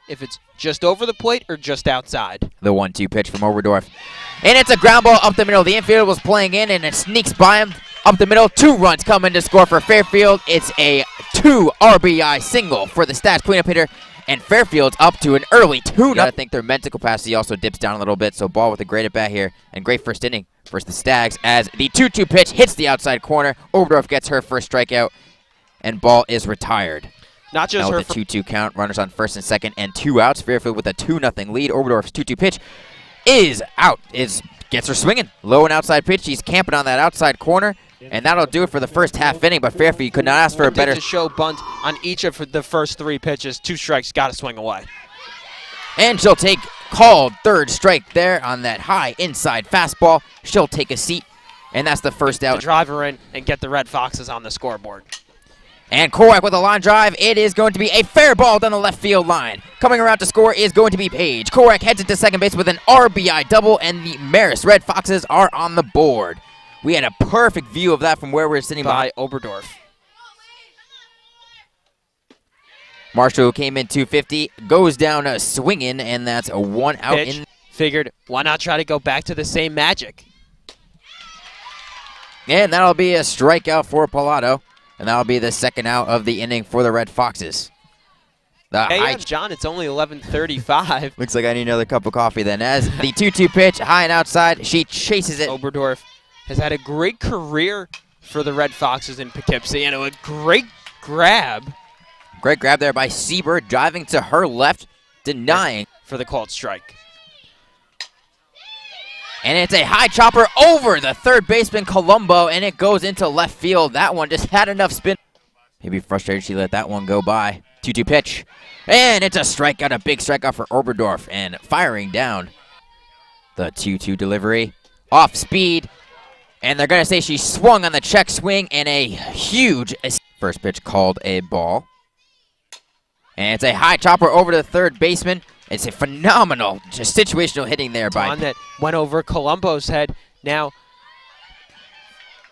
if it's just over the plate or just outside. The 1-2 pitch from Oberdorf. And it's a ground ball up the middle. The infield was playing in, and it sneaks by him up the middle. 2 runs come in to score for Fairfield. It's a 2 RBI single for the Stats cleanup hitter, and Fairfield's up to an early 2-0. I think their mental capacity also dips down a little bit, so Ball with a great at-bat here, and great first inning versus the Stags as the 2-2 pitch hits the outside corner. Oberdorf gets her first strikeout, and Ball is retired. Not just now her with the 2-2 count, runners on first and second, and 2 outs. Fairfield with a 2-0 lead. Oberdorf's 2-2 pitch is out. Gets her swinging. Low and outside pitch. He's camping on that outside corner, and that'll do it for the first half inning. But Fairfield could not ask for a better. To show bunt on each of the first 3 pitches. 2 strikes. Got to swing away. And she'll take called third strike there on that high inside fastball. She'll take a seat, and that's the first out. To drive her in and get the Red Foxes on the scoreboard. And Korak with a line drive. It is going to be a fair ball down the left field line. Coming around to score is going to be Page. Korak heads into second base with an RBI double, and the Marist Red Foxes are on the board. We had a perfect view of that from where we're sitting by Oberdorf. Marshall, who came in 250, goes down swinging, and that's a 1 out. Pitch. Figured, why not try to go back to the same magic? And that'll be a strikeout for Pilato. And that'll be the second out of the inning for the Red Foxes. Hey, John, it's only 11:35. Looks like I need another cup of coffee then. As the 2-2 pitch, high and outside, she chases it. Oberdorf has had a great career for the Red Foxes in Poughkeepsie, and a great grab. Great grab there by Sieber, driving to her left, denying. For the called strike. And it's a high chopper over the third baseman, Colombo, and it goes into left field. That one just had enough spin. Maybe frustrated she let that one go by. 2-2 pitch. And it's a strikeout, a big strikeout for Oberdorf. And firing down the 2-2 delivery. Off speed. And they're going to say she swung on the check swing, and a huge first pitch called a ball. And it's a high chopper over to the third baseman. It's a phenomenal, just situational hitting there by one that went over Colombo's head. Now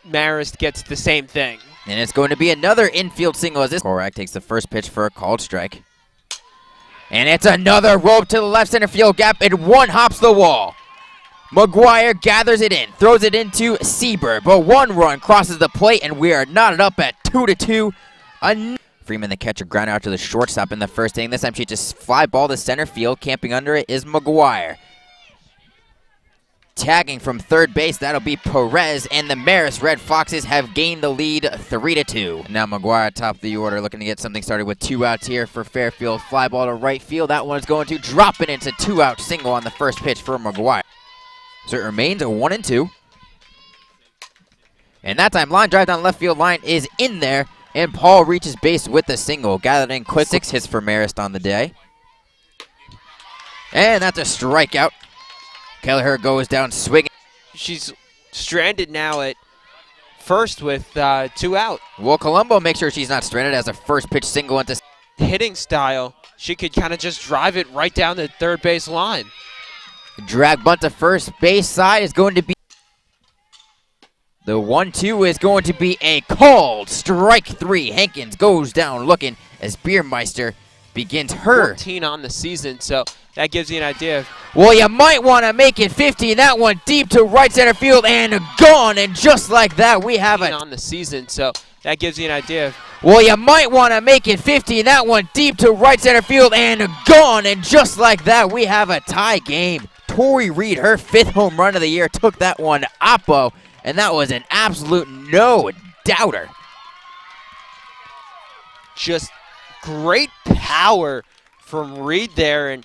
Marist gets the same thing. And it's going to be another infield single as this Korak takes the first pitch for a called strike. And it's another rope to the left center field gap, and one hops the wall. McGuire gathers it in, throws it into Sieber, but 1 run crosses the plate, and we are knotted up at 2-2. Freeman, the catcher, ground out to the shortstop in the first inning. This time she just fly ball to center field. Camping under it is McGuire. Tagging from third base, that'll be Perez, and the Marist Red Foxes have gained the lead 3-2. Now McGuire top of the order, looking to get something started with 2 outs here for Fairfield. Fly ball to right field. That one is going to drop it into 2-out single on the first pitch for McGuire. So it remains a 1-2. And that time, line drive down left field line is in there. And Paul reaches base with the single. Gathered in quick. 6 hits for Marist on the day. And that's a strikeout. Kelleher goes down swinging. She's stranded now at first with 2 out. Well, Colombo makes sure she's not stranded as a first pitch single into hitting style. She could kind of just drive it right down the third base line. Drag bunt to first base side is going to be. The 1-2 is going to be a called strike 3. Hankins goes down looking as Biermeister begins her. 14 on the season, so that gives you an idea of. Well, you might want to make it 50. That one deep to right center field and gone. And just like that, we have it on the season, so that gives you an idea of. Well, you might want to make it 50. That one deep to right center field and gone. And just like that, we have a tie game. Tori Reed, her 5th home run of the year, took that one oppo. And that was an absolute no-doubter. Just great power from Reed there. And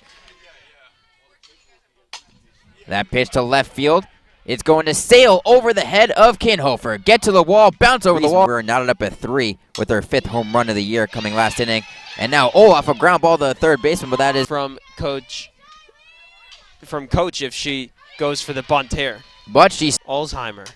that pitch to left field. It's going to sail over the head of Kinhofer. Get to the wall, bounce over the wall. We're knotted up at 3 with her 5th home run of the year coming last inning. And now Olaf, a ground ball to the third baseman, but that is from Coach if she goes for the bunt here. But she's Alzheimer.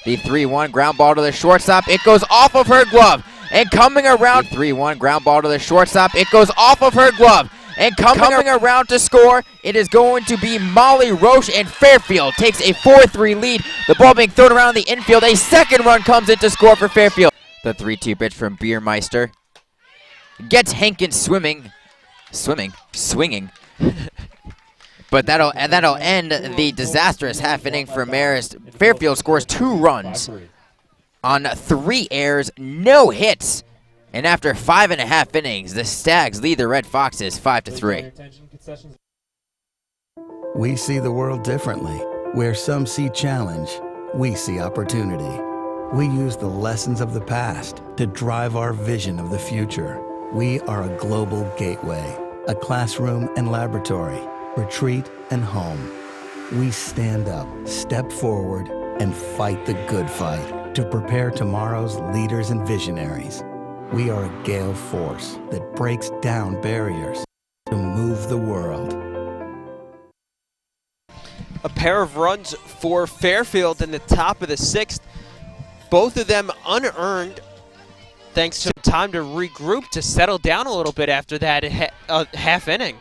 The 3-1 ground ball to the shortstop. It goes off of her glove. And coming around, 3-1 ground ball to the shortstop. It goes off of her glove. And coming around to score, it is going to be Molly Roche, and Fairfield takes a 4-3 lead. The ball being thrown around the infield. A second run comes in to score for Fairfield. The 3-2 pitch from Biermeister gets Hankins swimming. swinging. But that'll end the disastrous half inning for Marist. Fairfield scores 2 runs on 3 errors, no hits. And after 5.5 innings, the Stags lead the Red Foxes 5-3. We see the world differently. Where some see challenge, we see opportunity. We use the lessons of the past to drive our vision of the future. We are a global gateway, a classroom and laboratory, retreat and home. We stand up, step forward, and fight the good fight to prepare tomorrow's leaders and visionaries. We are a gale force that breaks down barriers to move the world. A pair of runs for Fairfield in the top of the 6th. Both of them unearned, thanks to time to regroup, to settle down a little bit after that half inning.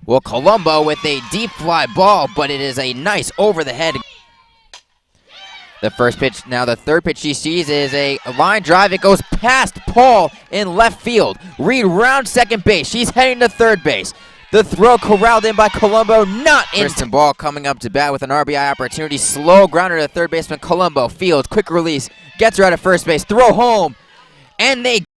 Well, Colombo with a deep fly ball, but it is a nice over-the-head. The first pitch, now the third pitch she sees is a line drive. It goes past Paul in left field. Reed round second base. She's heading to third base. The throw corralled in by Colombo, not in. Kristen Ball coming up to bat with an RBI opportunity. Slow grounder to third baseman Colombo. Fields, quick release, gets her out of first base. Throw home, and they